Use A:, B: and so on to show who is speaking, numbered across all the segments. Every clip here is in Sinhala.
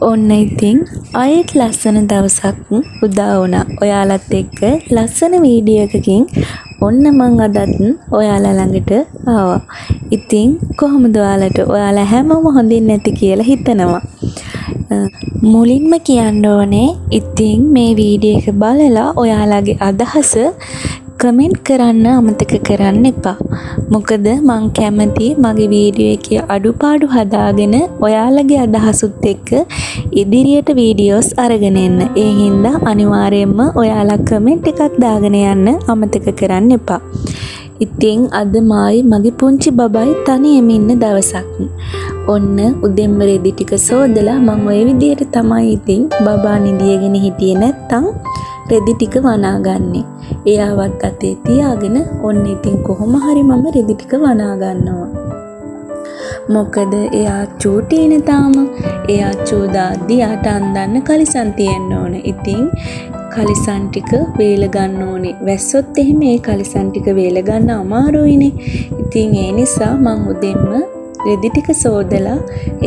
A: ඔන්න ඉතින් අයෙත් ලස්සන දවසක් උදා වුණා. ඔයාලත් එක්ක ලස්සන වීඩියෝ එකකින් ඔන්න මං අදත් ඔයාලා ළඟට ආවා. ඉතින් කොහොමද ඔයාලා හැමෝම හොඳින් නැති කියලා හිතනවා. මුලින්ම කියන්න ඕනේ ඉතින් මේ වීඩියෝ එක බලලා ඔයාලගේ අදහස කමෙන්ට් කරන්න අමතක කරන්න එපා. මොකද මං කැමති මගේ වීඩියෝ එකේ අඩුපාඩු හදාගෙන ඔයාලගේ අදහසුත් එක්ක ඉදිරියට වීඩියෝස් අරගෙන එන්න. ඒ හින්දා අනිවාර්යයෙන්ම ඔයාලා කමෙන්ට් එකක් දාගෙන යන්න අමතක කරන්න එපා. ඉතින් අද මගේ පුංචි බබයි තනියම ඉන්න දවසක්. ඔන්න උදෙන්ම රෙදි ටික සෝදලා මම ওই විදියට තමයි ඉතින් බබා නිදියගෙන හිටියේ නැත්තම් රෙදි ටික වනාගන්නේ. එයාවත් අතේ තියාගෙන ඔන්න ඉතින් කොහොම හරි මම රෙදි ටික වනා ගන්නවා. මොකද එයා චූටිනේ තාම. එයා චූදාද්දි යාට අන්දන්න කලිසම් තියෙන්න ඕනේ. ඉතින් කලිසම් ටික වේල ගන්න ඕනේ. වැස්සොත් එහෙම ඒ කලිසම් ටික වේල ගන්න අමාරුයිනේ. ඉතින් ඒ නිසා මම උදෙන්ම රෙදි ටික සෝදලා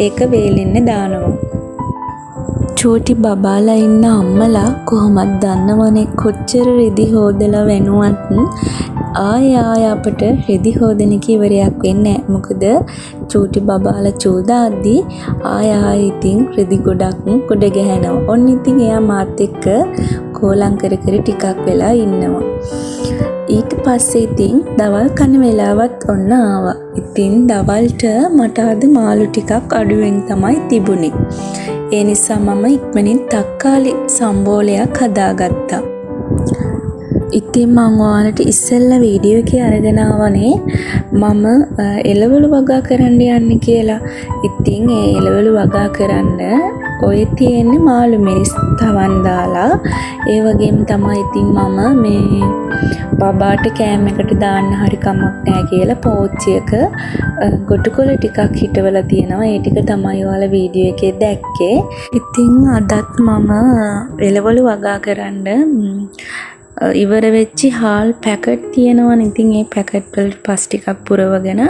A: ඒක වේලෙන්න දානවා. චූටි බබාලා ඉන්න අම්මලා කොහොමද දන්නවනේ කොච්චර රෙදි හොදලා වෙනුවත් ආය අපට රෙදි හොදන කිවරයක් වෙන්නේ නැහැ. මොකද චූටි බබාලා චූදාද්දි ආය ඉතින් රෙදි ගොඩක් ගොඩ ගහනවා. ඔන්න ඉතින් එයා මාත් එක්ක කෝලම් කර ටිකක් වෙලා ඉන්නවා. ඊට පස්සේ ඉතින් දවල් කන වෙලාවත් ඔන්න ආවා. ඉතින් දවල්ට මට අද මාළු ටිකක් අඩුවෙන් තමයි තිබුණේ. ඒ නිසා මම ඉක්මනින් තක්කාලි සම්බෝලයක් හදාගත්තා. ඉතින් මම ඔයාලට ඉස්සෙල්ලා වීඩියෝ එකේ අරගෙන ආවනේ මම එළවලු වගා කරන්න යන්නේ කියලා. ඉතින් ඒ එළවලු වගා කරන්න ඔය තියෙන්නේ මාළු මිරිස් තවන් දාලා. ඒ වගේම තමයි ඉතින් මම මේ බබාට කෑම එකට දාන්න හරි කමක් නැහැ කියලා පෝච්චියක ගොටුකොළ ටිකක් හිටවලා තියෙනවා. ඒ ටික තමයි ඔයාලා වීඩියෝ එකේ දැක්කේ. ඉතින් අදත් මම එළවලු වගා කරන්න ඉවර වෙච්චි හාල් පැකට් තියෙනවනේ. ඉතින් ඒ පැකට් වලට පස් ටිකක් පුරවගෙන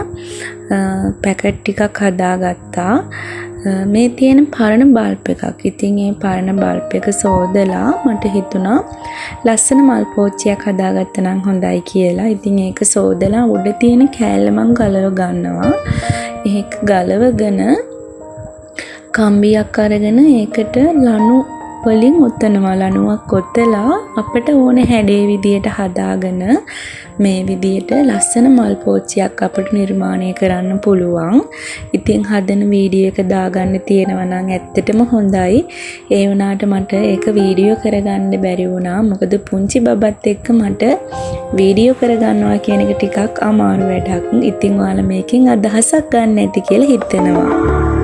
A: පැකට් ටිකක් හදාගත්තා. මේ තියෙන පරණ බල්බ් එකක්. ඉතින් ඒ පරණ බල්බ් එක සෝදලා මට හිතුණා ලස්සන මල් පෝච්චියක් හදාගත්තා නම් හොඳයි කියලා. ඉතින් ඒක සෝදලා උඩ තියෙන කෑල්ල මං ගලව ගන්නවා. ඒක ගලවගෙන කම්බියක් අරගෙන ඒකට ලණු වලින් ඔතනවා. ලණුවක් ඔතලා අපිට ඕනේ හැඩේ විදියට හදාගෙන මේ විදියට ලස්සන මල් පෝච්චියක් අපිට නිර්මාණය කරන්න පුළුවන්. ඉතින් හදන වීඩියෝ එක දාගන්න තියෙනවා නම් ඇත්තටම හොඳයි. ඒ වුණාට මට ඒක වීඩියෝ කරගන්න බැරි වුණා. මොකද පුංචි බබත් එක්ක මට වීඩියෝ කරගන්නවා කියන එක ටිකක් අමාරු වැඩක්. ඉතින් ඔයාලා මේකෙන් අදහසක් ගන්න ඇති කියලා හිතනවා.